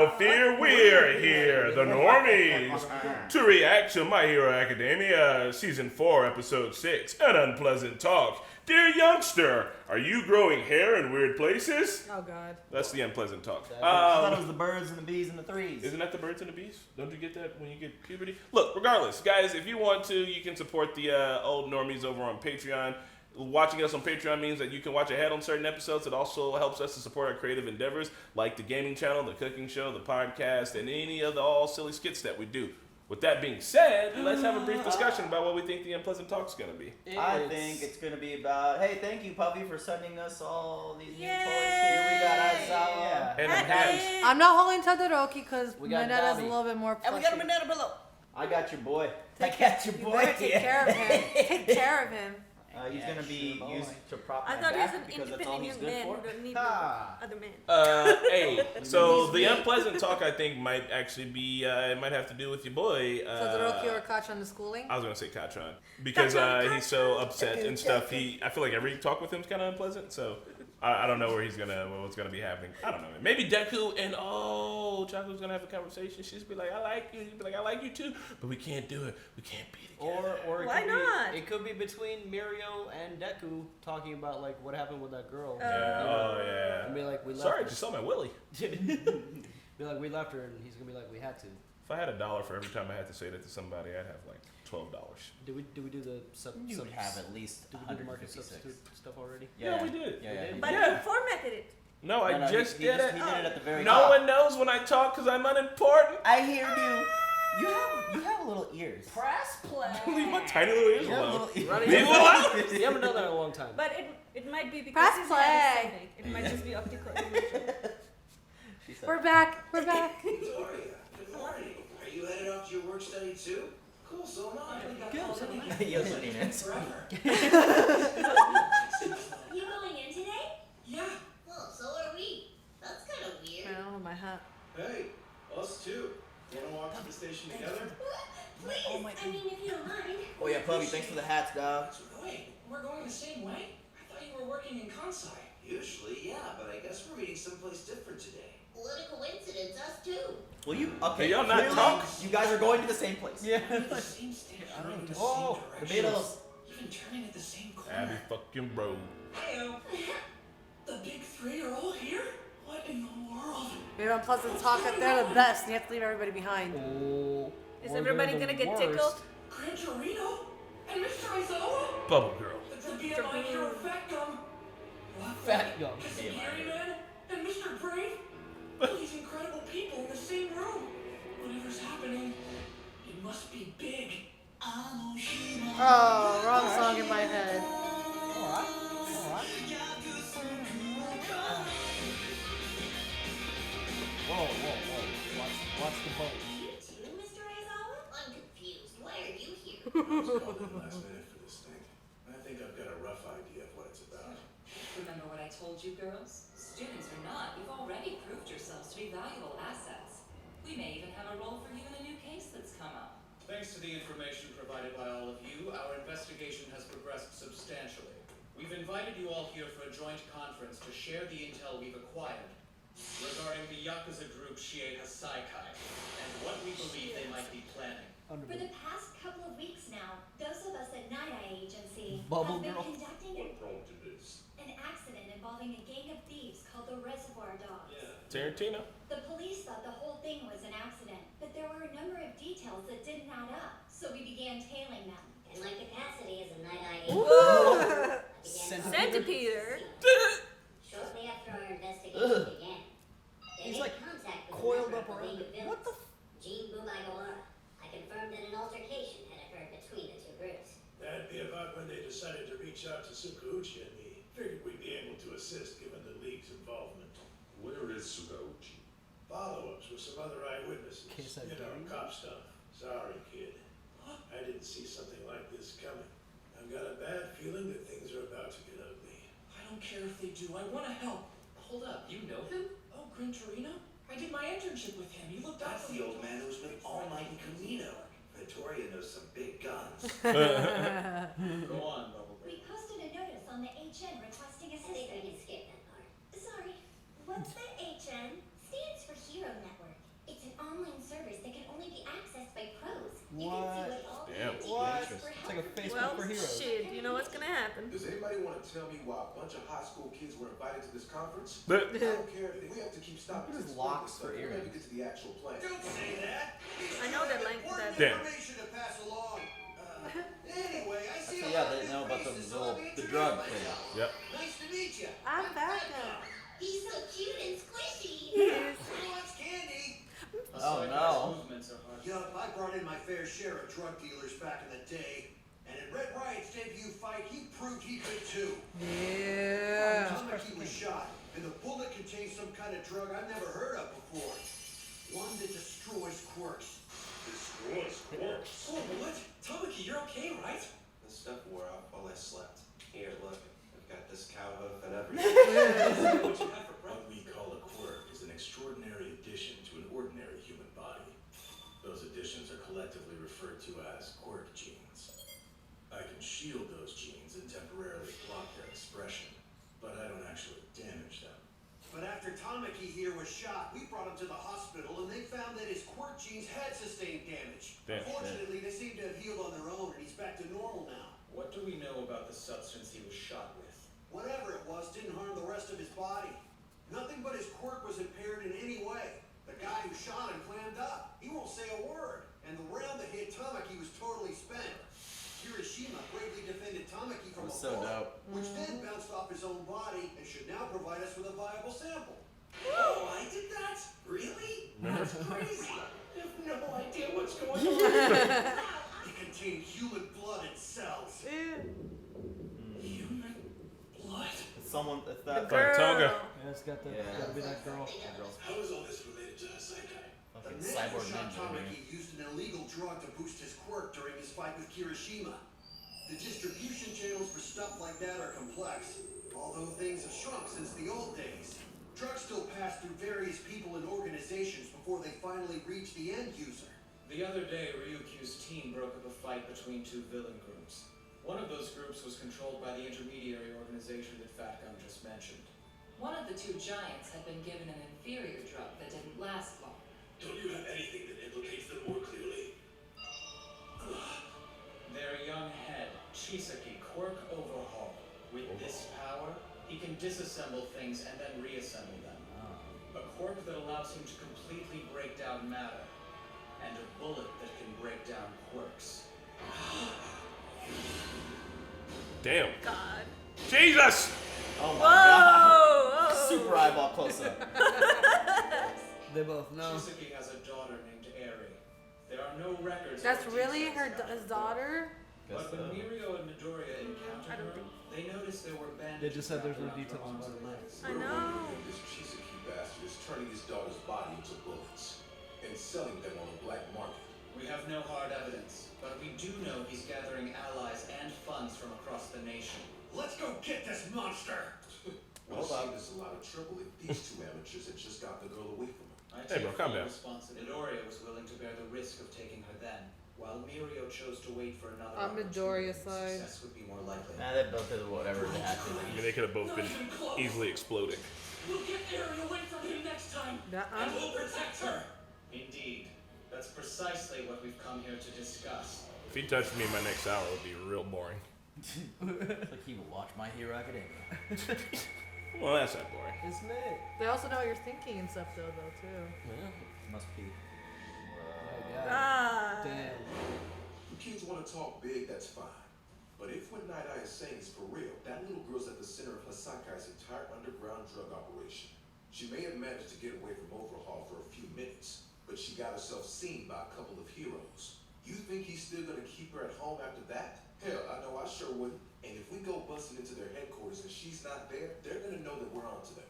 no fear, we're here, the Normies, to react to My Hero Academia Season 4, Episode 6, An Unpleasant Talk. Dear youngster, are you growing hair in weird places? Oh, God. That's the unpleasant talk. I thought it was the birds and the bees and the threes. Isn't that the birds and the bees? Don't you get that when you get puberty? Look, regardless, guys, if you want to, you can support the old Normies over on Patreon. Watching us on Patreon means that you can watch ahead on certain episodes. It also helps us to support our creative endeavors, like the gaming channel, the cooking show, the podcast, and any of the all silly skits that we do. With that being said, let's have a brief discussion about what we think the unpleasant talk's going to be. I think it's going to be about, hey, thank you, Puffy, for sending us all these new toys. Here we got Aizawa. And hats. I'm not holding Todoroki because got Mineta's a Dobby. little bit more And we got a banana below. I got your boy. I got your You boy. better take care of him. Take care of him. He's going to be used to prop I my thought he was back an because that's all he's independent young good man for. who don't need Ha. other men. Hey, so the unpleasant talk, I think, might actually be, it might have to do with your boy. Todoroki or Kachan the schooling? I was going to say Katron. Because he's so upset and stuff. I feel like every talk with him is kind of unpleasant, so I don't know what's going to be happening. I don't know. Maybe Deku and, Chaco's going to have a conversation. She's be like, I like you. He'd be like, I like you too. But we can't do it. We can't be together. Or it Why could not? Be, it could be between Mirio and Deku talking about like what happened with that girl. Yeah. And be like, we left Sorry, her. just saw my willy. Be like, we left her, and he's gonna be like, we had to. If I had $1 for every time I had to say that to somebody, I'd have like $12. Did we do the You would have at least did we do the market 156. substitute stuff already? Yeah, we did. Yeah. But Yeah. you formatted it. No, I No, just he did it. He did it at the very No top. one knows when I talk because I'm unimportant. I hear you. You have little ears. Press play. Leave my tiny little ears You have alone. little ears. Running Leave it alone. You haven't done that in a long time. But it might be because Press his play. head is so big. It might just be optical illusion. She said, We're back. We're back. Victoria, good morning. Are you headed off to your work study too? Cool, so am I. Yoselina. Forever. You going in today? Yeah. Well, so are we. That's kind of weird. I don't have my hat. Hey, us too. Wanna walk to the station together? Please, I mean, if you don't mind. Oh yeah, Puffy, thanks for the hats, dog. Wait, we're going the same way? I thought you were working in Kansai. Usually, yeah, but I guess we're meeting someplace different today. What a coincidence, us too. Will you? Okay. Hey, y'all not clearly, talk? You guys are going to the same place. Yeah. The same stage, running in the Oh, same the direction. Beatles. Even turning at the same corner. Abbey fucking road. Heyo. The big three are all here? What in the world? Maybe unpleasant talk that they're the best and you have to leave everybody behind. Oh. Is Or everybody they're the gonna get worst. tickled? Gran Torino? And Mr. Aizawa? Bubble girl. The BMI hero Factum. Fat gum. Mr. Gary Man and Mr. Brave? All these incredible people in the same room. Whatever's happening, it must be big. Oh, wrong song in my head. Alright. Whoa. Watch the boat. You too, Mr. Aizawa? I'm confused. Why are you here? I was called in last minute for this thing. I think I've got a rough idea of what it's about. Remember what I told you, girls? Students or not, you've already proved yourselves to be valuable assets. We may even have a role for you in a new case that's come up. Thanks to the information provided by all of you, our investigation has progressed substantially. We've invited you all here for a joint conference to share the intel we've acquired regarding the Yakuza group Shiei Hasaikai and what we believe they might be planning. For the past couple of weeks now, those of us at Night Eye Agency Bubble have been girl. conducting prompted this? an accident involving a gang of thieves called the Reservoir Dogs. Tarantino. The police thought the whole thing was an accident, but there were a number of details that didn't add up, so we began tailing them. And like capacity as a Night Eye Agency, Centipeter. shortly after our investigation began, they He's made like contact with coiled a up member of around the it. League of What the Villains, Jean Bumaigawara. I confirmed that an altercation had occurred between the two groups. That'd be about when they decided to reach out to Sukauchi and me. Figured we'd be able to assist given the League's involvement. Where is Sukauchi? Follow-ups with some other eyewitnesses. Kiss that You know, baby. cop stuff. Sorry, kid. I didn't see something like this coming. I've got a bad feeling that things are about to get ugly. I don't care if they do, I want to help. Hold up, you know him? Oh, Gran Torino? I did my internship with him. He looked out That's for the me. old man who's with All Might and Camino. Victoria knows some big guns. Go on, Bubble We posted a notice on the HN requesting I think we assistance. can skip that part. Sorry, what's the HN? Stands for Hero Network. online servers that can only be accessed by pros. You can see What? what all the Damn. teams What? for It's like a help. Facebook for Well, heroes. shit. You know what's gonna happen. Does anybody want to tell me why a bunch of high school kids were invited to this conference? But I don't care if we have to keep stopping What to is explain locks this for stuff. We have to earrings? get to the actual plan. Don't say that. I know that like that. Damn. Information to pass along. Anyway, I see So a yeah, lot of they new know about the faces, so little let me the introduce drug myself. thing. yep. Nice to meet you. I'm back now. He's so cute and squishy. Who wants candy? Oh no. Movements are hard. Yup, I brought in my fair share of drug dealers back in the day. And in Red Riot's debut fight, he proved he could too. Yeah. Tamaki was shot, and the bullet contained some kind of drug I've never heard of before. One that destroys quirks. Destroys quirks. Oh, what? Tamaki, you're okay, right? The stuff wore off while I slept. Here, look. I've got this cow hoof and everything. What you had for What breakfast? we call a quirk is an extraordinary addition to an ordinary human body. Those additions are collectively referred to as quirk genes. I can shield those genes and temporarily block their expression, but I don't actually damage them. But after Tamaki here was shot, we brought him to the hospital, and they found that his quirk genes had sustained damage. Damn. Fortunately, they seem to have healed on their own, and he's back to normal now. What do we know about the substance he was shot with? Whatever it was didn't harm the rest of his body. Nothing but his quirk was impaired in any way. The guy who shot him clammed up. He won't say a word. And the round that hit Tamaki was totally spent. Kirishima bravely defended Tamaki from a That's so bullet, dope. which then bounced off his own body and should now provide us with a viable sample. Oh, I did that? Really? That's crazy. I have no idea what's going on. It contained human blood and cells. Human blood. It's someone. It's The that girl. Tonga. Yeah, it's got the Yeah. gotta be that girl. How is all this related to Chisaki? The fucking man who cyborg shot ninja. Man. Tamaki used an illegal drug to boost his quirk during his fight with Kirishima. The distribution channels for stuff like that are complex, although things have shrunk since the old days. Drugs still pass through various people and organizations before they finally reach the end user. The other day, Ryukyu's team broke up a fight between two villain groups. One of those groups was controlled by the intermediary organization that Fatgun just mentioned. One of the two giants had been given an inferior drug that didn't last long. Don't you have anything that implicates them more clearly? Their young head, Chisaki, Quirk Overhaul. With this power, he can disassemble things and then reassemble them. A quirk that allows him to completely break down matter, and a bullet that can break down quirks. Damn. God. Jesus! Oh my Whoa! god. Super eyeball close up. They both know. Chisaki has a daughter named Eri. There are no records. That's or really details her about his daughter? But when Mirio and Midoriya encountered I don't her, they noticed there were bandages. They just said there's no wrapped around details her arms about and it. legs. I know. This Chisaki bastard is turning his daughter's body into bullets and selling them on the black market. We have no hard evidence, but we do know he's gathering allies and funds from across the nation. Let's go get this monster! Well, I've seen this a lot of trouble if these two amateurs had just got the girl away from him. I Hey, take bro, calm full down. responsibility. Midoriya was willing to bear the risk of taking her then, while Mirio chose to wait for another On opportunity. Midoriya's side. Success would be more likely. Nah, they both did whatever they had to. I mean, they could have both been easily exploding. We'll get Eri away from him next time. And Nuh-uh. we'll protect her. Indeed. That's precisely what we've come here to discuss. If he touched me, my next hour would be real boring. It's like he will watch My Hero Academia. Well, that's not boring. Isn't it? They also know what you're thinking and stuff though too. Must be. Ah. Damn. You kids want to talk big, that's fine. But if what Night Eye is saying is for real, that little girl's at the center of Hisakai's entire underground drug operation. She may have managed to get away from Overhaul for a few minutes, but she got herself seen by a couple of heroes. You think he's still gonna keep her at home after that? Hell, I know I sure wouldn't. And if we go busting into their headquarters and she's not there, they're gonna know that we're onto them.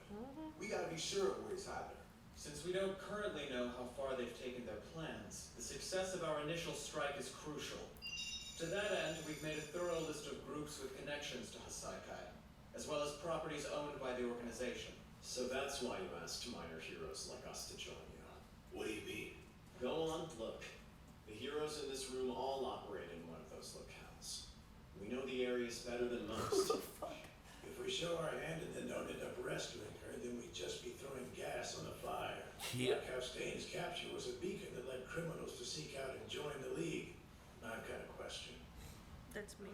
We gotta be sure of where he's hiding her. Since we don't currently know how far they've taken their plans, the success of our initial strike is crucial. To that end, we've made a thorough list of groups with connections to Hisakai, as well as properties owned by the organization. So that's why you asked minor heroes like us to join you. What do you mean? Go on, look. The heroes in this room all operate in one of those locales. We know the areas better than most. If we show our hand and then don't end up rescuing her, then we'd just be throwing gas on the fire. Yeah. Castane's capture was a beacon that led criminals to seek out and join the League. I've got a question. That's me.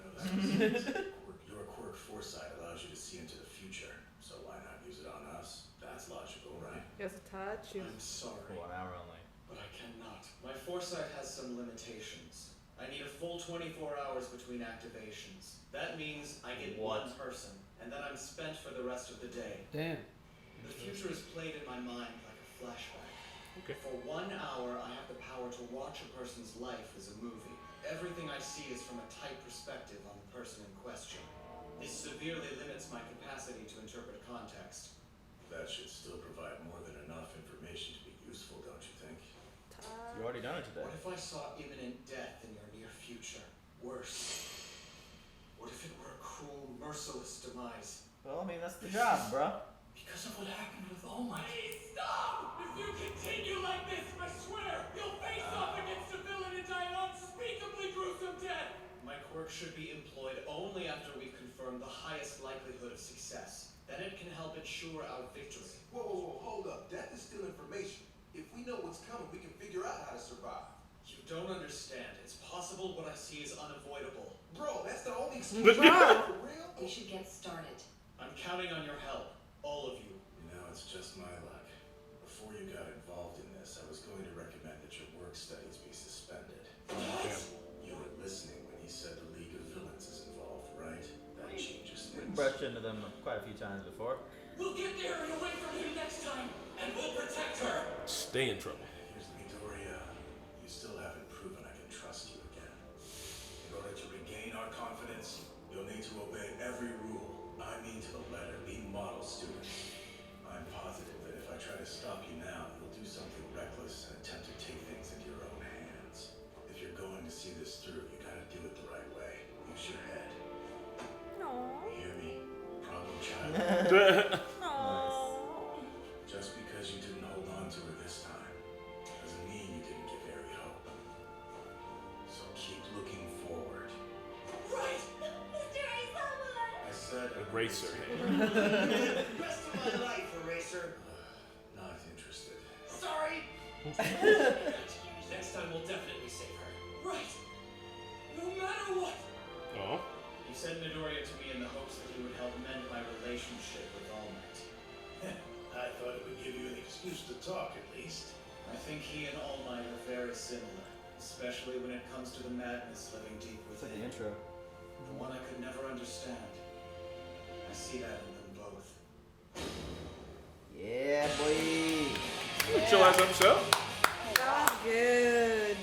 Your quirk foresight allows you to see into the future, so why not use it on us? That's logical, right? He has to touch you. For I'm sorry, 1 hour only. but I cannot. My foresight has some limitations. I need a full 24 hours between activations. That means I get one person, and then I'm spent for the rest of the day. Damn. The future is played in my mind like a flashback. Okay. For 1 hour, I have the power to watch a person's life as a movie. Everything I see is from a tight perspective on the person in question. This severely limits my capacity to interpret context. That should still provide more than enough information to be useful, don't you think? You already done it today. What if I saw imminent death in your near future? Worse. What if it were a cruel, merciless demise? Well, I mean, that's the job, bro. Because of what happened with All Might. Please stop! If you continue like this, I swear, you'll face off against a villain and die an unspeakably gruesome death! My quirk should be employed only after we've confirmed the highest likelihood of success. Then it can help ensure our victory. Whoa, hold up. Death is still information. If we know what's coming, we can figure out how to survive. You don't understand. It's possible what I see is unavoidable. Bro, that's the only excuse. Bro. For real? We should get started. I'm counting on your help. All of you. You know, it's just my luck. Before you got involved in this, I was going to recommend that your work studies be suspended. You were listening when he said the League of Villains is involved, right? That changes We've things. brushed into them quite a few times before. We'll get there and away from him next time, and we'll protect her. Stay in trouble. Here's Midoriya. You still haven't proven I can trust you again. In order to regain our confidence, you'll need to obey every rule. I mean to the letter. Be model students. I'm positive that if I try to stop you now, you'll do something reckless and attempt to take things into your own hands. If you're going to see this through, you gotta do it the right way. Use your head. No. You hear me? Problem child. No. Just because you didn't hold on to her this time doesn't mean you didn't give Harry hope. So keep looking forward. Right! Mr. Aizawa! I said Eraser. Rest of my life, Eraser. Not interested. Sorry! Next time we'll definitely save her. Right! No matter what! Oh. You sent Midoriya to me in the hopes that he would help mend my relationship with All Might. I thought it would give you an excuse to talk, at least. I think he and All Might are very similar, especially when it comes to the madness living deep It's like within. the intro. The one I could never understand. I see that in them both. Yeah, boy. Chill ass episode. That was good.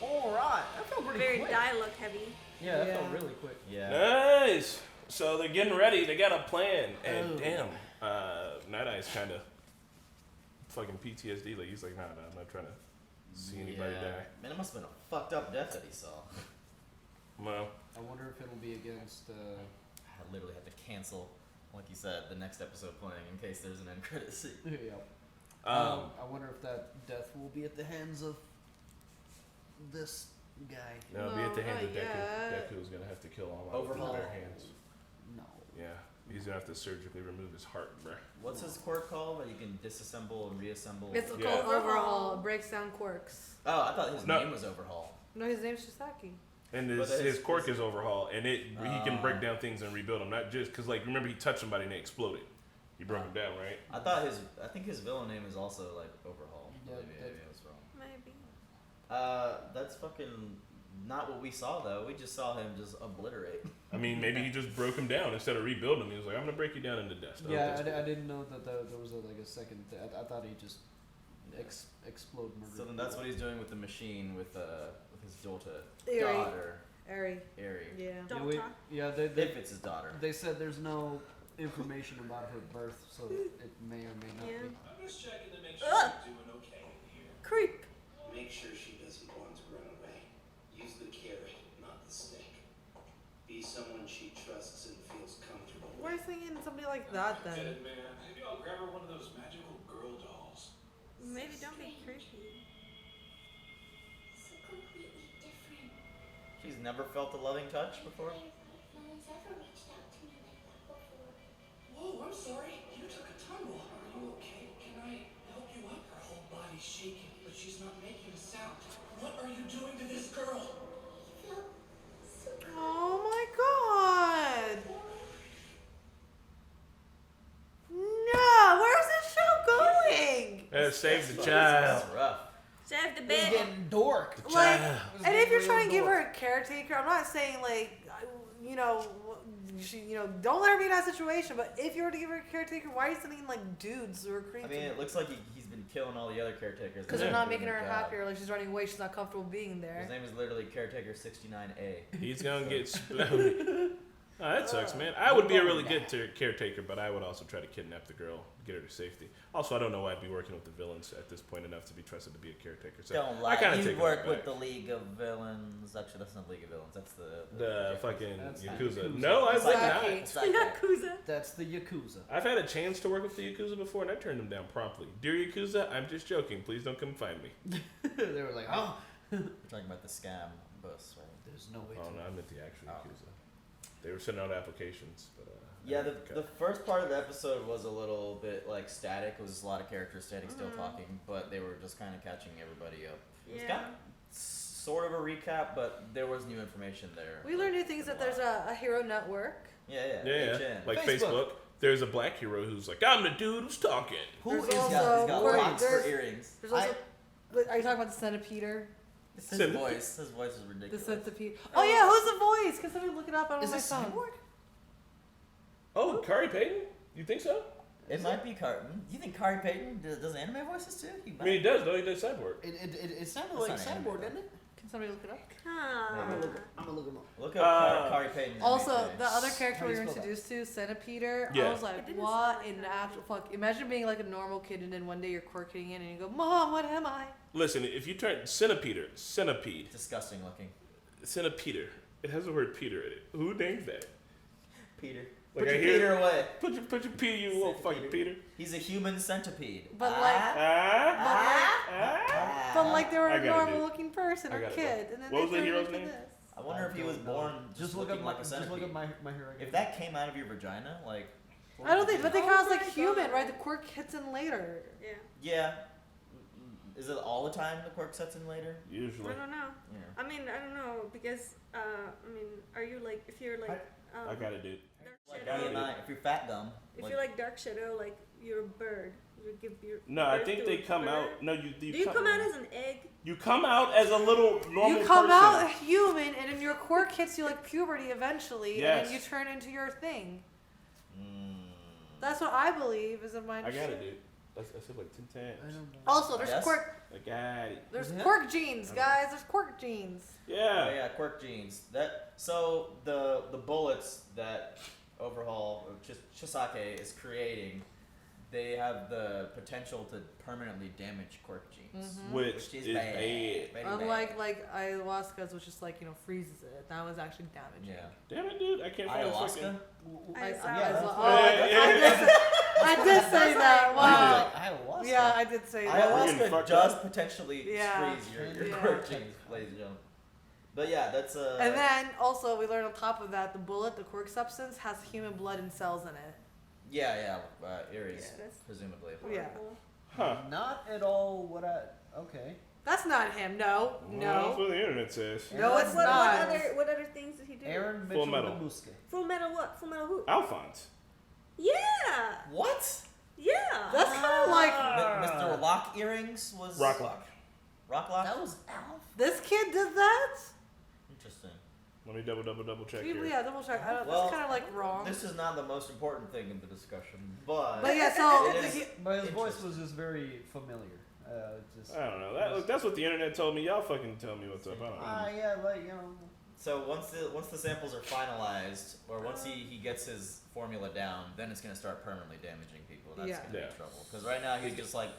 Alright. That felt pretty Very quick. dialogue heavy. Yeah, that Yeah. felt really quick. Yeah. Nice. So they're getting ready. They got a plan, and damn, Night Eye's kind of fucking PTSD. Like he's like, nah, I'm not trying to see anybody die. Man, it must have been a fucked up death that he saw. Well, I wonder if it'll be against. I literally had to cancel, like you said, the next episode playing in case there's an end credit scene. Yeah. I wonder if that death will be at the hands of this guy. no, be at the hands not of Deku. yet. Deku's gonna have to kill All Might with his Overhaul. bare hands. No. Yeah, he's gonna have to surgically remove his heart, bruh. What's his quirk called? That you can disassemble and reassemble. It's Yeah. called Overhaul. It breaks down quirks. Oh, I thought his No. name was Overhaul. No, his name's Chisaki. And But his quirk is overhaul, and he can break down things and rebuild them. Not just because, like, remember he touched somebody and they exploded. He broke him down, right? I think his villain name is also like Overhaul. Yeah, Maybe I was wrong. Maybe. That's fucking not what we saw though. We just saw him just obliterate. I mean, maybe he just broke him down instead of rebuilding him. He was like, "I'm gonna break you down into dust." Yeah, I didn't know that there was like a second. I thought he just explode murder. So then that's what he's doing with the machine with his daughter. Eri. Eri. Yeah. If it's his daughter. They said there's no information about her birth, so it may or may not be. I'm just checking to make sure Ugh. you're doing okay in here. Creep. Make sure she doesn't want to run away. Use the carrot, not the stick. Be someone she trusts and feels comfortable with. Why are you thinking somebody like that then? Get it, man. Maybe I'll grab her one of those magical girl dolls. Maybe don't be creepy. So completely different. She's never felt a loving touch before. No one's ever reached out to me like that before. Whoa, I'm sorry. You took a tumble. Are you okay? Can I help you up? Her whole shaking, but she's not making a sound. What are you doing to this girl? Oh my god! No, where's this show going? Save the child. That's rough. Save the It's baby. getting dork. Like, child. and if you're trying to give her a caretaker, I'm not saying like, you know, don't let her be in that situation. But if you were to give her a caretaker, why are you sending like dudes who are creepy? I mean, it looks like he's been killing all the other caretakers. Because and they're not doing making her their job. happier. Like she's running away. She's not comfortable being there. His name is literally Caretaker 69A. He's gonna get exploded. Oh, that sucks, man. I would be a really good caretaker, but I would also try to kidnap the girl, get her to safety. Also, I don't know why I'd be working with the villains at this point enough to be trusted to be a caretaker. So Don't I lie. kind of You take work it with back. the League of Villains. Actually, that's not League of Villains. That's The fucking That's the Yakuza. Yakuza. No, I would Chisaki. not. Psychic. Yakuza. That's the Yakuza. I've had a chance to work with the Yakuza before, and I turned them down promptly. Dear Yakuza, I'm just joking. Please don't come find me. They were like, oh. We're talking about the scam bus, right? There's no way Oh, to. no, I meant the actual Yakuza. They were sending out applications, but Yeah, the first part of the episode was a little bit like static. It was a lot of characters standing still talking, but they were just kind of catching everybody up. It was kind of sort of a recap, but there was new information there. We learn new things that there's a hero network. Yeah. yeah. Like Facebook. Facebook. There's a black hero who's like, I'm the dude who's talking. There's He's also got wait, locks for there's- earrings. There's also. Are you talking about the centipede? It's his voice. His voice is The ridiculous. centipede. Oh yeah, who's the voice? Can somebody look it up on Is my it phone? Cyborg? Oh, Kari Payton? You think so? It might be Carton. You think Kari Payton does anime voices too? I mean, he does, though. He does Cyborg. It sounded That's like not anime, Cyborg, though. didn't it? Can somebody look it up? I'm gonna look him up. Look up Kari Payton. Also, anime. the other character How do we you were spell that? introduced to, Centipede, Yeah. I was like, It didn't what sound like in the that. actual fuck? Imagine being like a normal kid and then one day you're quirking in and you go, Mom, what am I? Listen, if you turn centipede, Disgusting looking. centipede, it has the word Peter in it. Who named that? Peter. Like Put I your hear- Peter away. Put your Peter, you little fucking Peter. He's a human centipede. But like, Ah? but like they were I a gotta do normal it. looking person I or gotta kid, go. and then What was they the turned hero's into name? this. I wonder if he was born Just look up looking my like a just centipede. look up my hero. If that came out of your vagina, like. what I don't would think, you but they do? count as like my human, God. right? The quirk hits in later. Yeah. Yeah. Is it all the time the quirk sets in later? Usually. I don't know. Yeah. I mean, I don't know because I mean, are you like if you're like I got it, dude. Like Dark Shadow, if you're fat dumb. if you're like Dark Shadow, like you're a bird, you give your No, I birth think to they a come bird. out. No, you Do you come out as an egg? You come out as a little normal You come person. out human, and then your quirk hits you like puberty eventually, and Yes. then you turn into your thing. Mm. That's what I believe is in my. I got it, dude. I said like 10 times. I don't know. Also, there's Yes? quirk. I got it. There's Yeah. quirk genes, guys. There's quirk genes. Oh, Yeah. yeah, quirk genes. So the bullets that Overhaul or Chisaki is creating, they have the potential to permanently damage quirk genes, Which is bad. Very bad. Unlike like ayahuasca's, which just like freezes it. That was actually damaging. Yeah. Damn it, dude. I can't find Ayahuasca. fucking. I did say that. Wow. Ayahuasca. Yeah, I did say that. We're getting Ayahuasca fucked does up. potentially Yeah. freeze your Yeah. quirk genes, ladies and gentlemen. But yeah, that's And then also we learned on top of that, the bullet, the quirk substance, has human blood and cells in it. yeah, Ares, Yeah, that's presumably. Yeah. Huh. Not at all what I. Okay. That's not him. No. Well, that's No. what the internet says. No, it's what not. what other things did he do? Aaron Full Mitchell Metal. Lemuske. Full Metal what? Full Metal who? Alphonse. Yeah. What? Yeah. That's kind of like Mr. Lock Earrings was Rocklock. Rocklock. That was Alf. this kid did that. Interesting. Let me double check People, here. yeah, double check. I don't, Well, that's kind of like wrong. This is not the most important thing in the discussion, but But yeah, so it is But his voice interesting. was just very familiar. Just. I don't know. That's what the internet told me. Y'all fucking tell me what's up. I don't know. Yeah, like you know. So once the samples are finalized, or once he gets his formula down, then it's gonna start permanently damaging people. That's Yeah. gonna be Yeah. trouble. Because right now he's just like,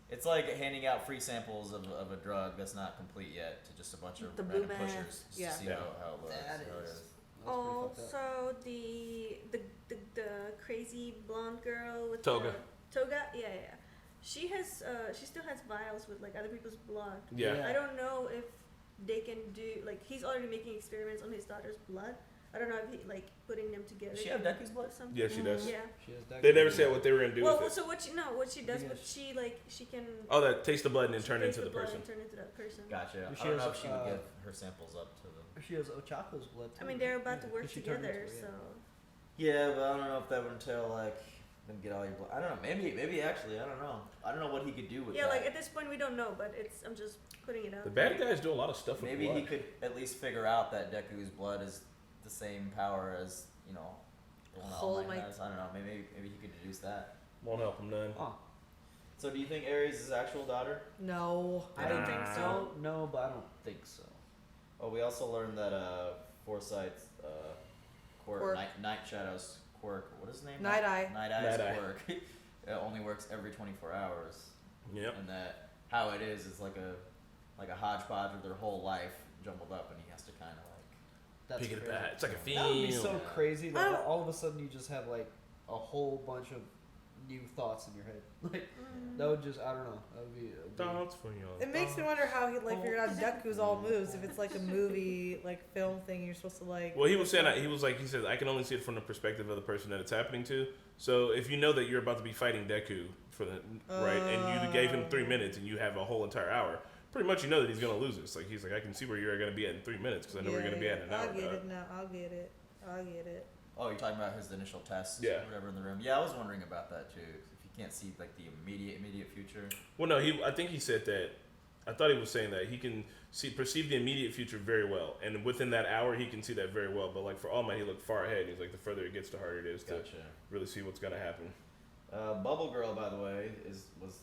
it's like handing out free samples of a drug that's not complete yet to just a bunch of The random blue man. pushers just Yeah. to see Yeah. how it works. That how it is. is. Also, the crazy blonde girl with Toga. the toga. Yeah. She has she still has vials with like other people's blood. Yeah. Yeah. I don't know if they can do like he's already making experiments on his daughter's blood. I don't know if he like putting them together. Does she have Deku's blood? or something. Yeah, she does. Yeah. She has Deku. They never said what they were gonna do Well, with it. so what she does, but she can. Oh, that taste the blood and then she turn takes into the blood person. and turn into that person. Gotcha. She I don't has, know if she would give her samples up to them. She has Ochako's blood too. I mean, they're about to work 'cause she turned together, into her, so. Yeah, but I don't know if that would entail like them get all your blood. I don't know. Maybe actually, I don't know. I don't know what he could do with Yeah, that. like at this point we don't know, but I'm just putting it out. The there. bad guys do a lot of stuff with Maybe blood. he could at least figure out that Deku's blood is the same power as the one that All Whole Might Might. has. I don't know. Maybe he could deduce that. Won't help him none. Oh, So do you think Ares is actual daughter? No. I don't think so. don't know, but I don't think so. Oh, we also learned that Foresight, Quirk. Night Shadow's Quirk. What is his name? Night Eye. Night Eye's Night Eye. Quirk. It only works every 24 hours. Yep. And that how it is like a hodgepodge of their whole life jumbled up, and he has to kind of like. That's Pick it crazy. back. It's like a fiend. That would be so Yeah. crazy that Oh. all of a sudden you just have like a whole bunch of new thoughts in your head. Like Mm. that would just I don't know. That would be. Thoughts for you. It makes me wonder how he like figured out Deku's all moves. If it's like a movie, like film thing, you're supposed to like. Well, he was saying that he said I can only see it from the perspective of the person that it's happening to. So if you know that you're about to be fighting Deku for the right, and you gave him 3 minutes, and you have a whole entire hour, pretty much you know that he's gonna lose this. Like he's like, I can see where you're gonna be at in 3 minutes because I know where you're gonna be at in an hour. I'll get dog. it now. I'll get it. I'll get it. Oh, you're talking about his initial test, Yeah. or whatever in the room. Yeah, I was wondering about that too. If you can't see like the immediate future. Well, no, I think he said that. I thought he was saying that he can perceive the immediate future very well, and within that hour he can see that very well. But like for All Might, he looked far ahead. He's like, the further it gets, the harder it is to Gotcha. really see what's gonna happen. Bubble Girl, by the way, was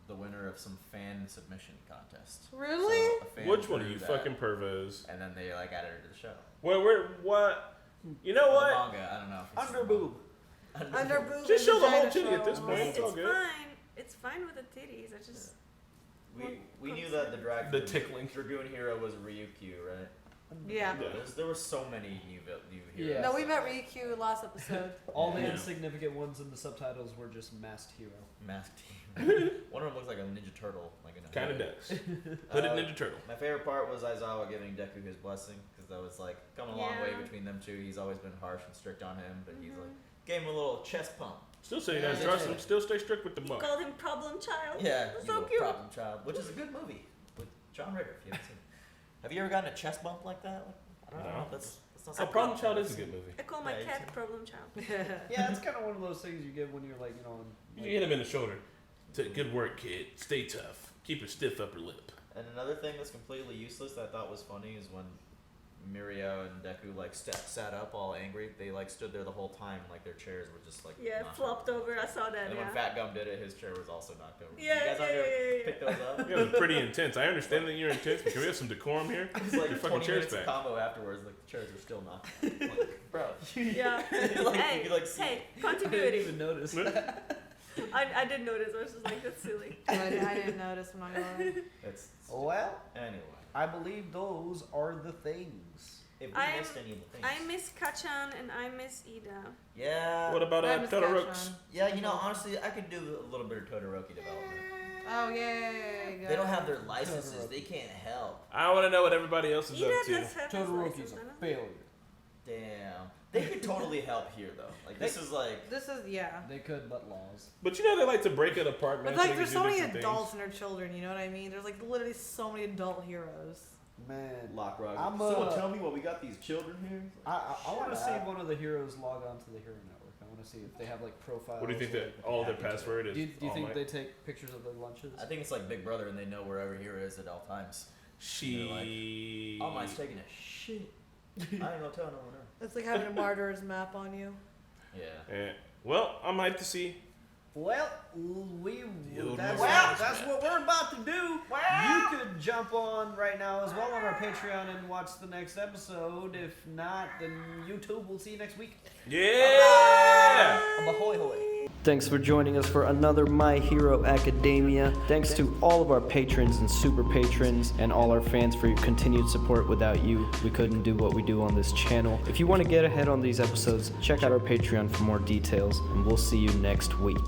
the winner of some fan submission contest. Really? So a fan Which one of drew you that, fucking pervos? And then they like added her to the show. What? You know The what? manga, I don't know. If it's Under boob. Under boob. Just and show the whole vagina titty at this show. point. It's It's all good. fine. It's fine with the titties. I just. We knew that the drag The tickling. Dragoon hero was Ryukyu, right? Yeah. Yeah. There were so many new heroes. Yeah. No, we met Ryukyu last episode. All the Yeah. insignificant ones in the subtitles were just masked hero. Masked hero. One of them looks like a Ninja Turtle, like in a Kind of hood. does. Hooded Uh, Ninja Turtle. My favorite part was Aizawa giving Deku his blessing, because that was like come a long way Yeah. between them two. He's always been harsh and strict on him, but he's Mhm. like gave him a little chest pump. Still say you guys Yeah. trust him. Still stay strict with the He buck. called him problem child. Yeah, That's you so little cute. problem child, which is a good movie with John Ritter. If you haven't seen it. Have you ever gotten a chest bump like that? I don't No. know. That's not Oh, something Problem I've Child ever is a seen. good movie. I call my Yeah, you cat too. problem child. Yeah, it's kind of one of those things you get when you're like, You hit him in the shoulder. Good work, kid. Stay tough. Keep a stiff upper lip. And another thing that's completely useless that I thought was funny is when Mirio and Deku like sat up all angry. They like stood there the whole time, like their chairs were just like Yeah, knocked flopped over. I saw that. And then Yeah. when Fat Gum did it, his chair was also knocked over. Yeah, you guys yeah, ever yeah. pick those up? You guys are pretty intense. I understand that you're intense, but can we have some decorum here? It was like Your 20 fucking chairs minutes of back. combo afterwards, like the chairs were still knocked. Like, bro. Yeah. Like, hey, you could, like, see- hey, I didn't continuity. even notice. I did notice. I was just like, that's silly. I didn't notice. I'm not gonna lie. It's Well, anyway. I believe those are the things. If we I missed any of the things. I miss Kachan and I miss Ida. Yeah. What about I miss Todoroki? Kachan. Yeah, you know, honestly, I could do a little bit of Todoroki development. Oh yeah. They don't have their licenses. They can't help. I want to know what everybody else is Ida up to. does have his Todoroki's license, a doesn't he? failure. Damn. They could totally help here, though. Like, this is like... This is yeah. They could, but laws. But you know they like to break it apart, man. But like, so they there's can so do many different adults things. and their children. You know what I mean? There's like literally so many adult heroes. Man, Lockrock. I'm, Someone tell me why we got these children here? I want to Shut see up. one of the heroes log on to the Hero Network. I want to see if they have like profiles. What do you think or, that all their happy to. password is? Do you All think Might? they take pictures of their lunches? I think it's like Big Brother, and they know wherever Hero is at all times. She. All Might's taking a shit. I ain't gonna tell no one else. It's like having a martyr's map on you. Yeah. Eh, well, I'm hyped to see. Well, old that's man. what we're about to do. You could jump on right now as well on our Patreon and watch the next episode. If not, then YouTube. We'll see you next week. Yeah. Ahoy hoy. Thanks for joining us for another My Hero Academia. Thanks to all of our patrons and super patrons and all our fans for your continued support. Without you, we couldn't do what we do on this channel. If you want to get ahead on these episodes, check out our Patreon for more details, and we'll see you next week.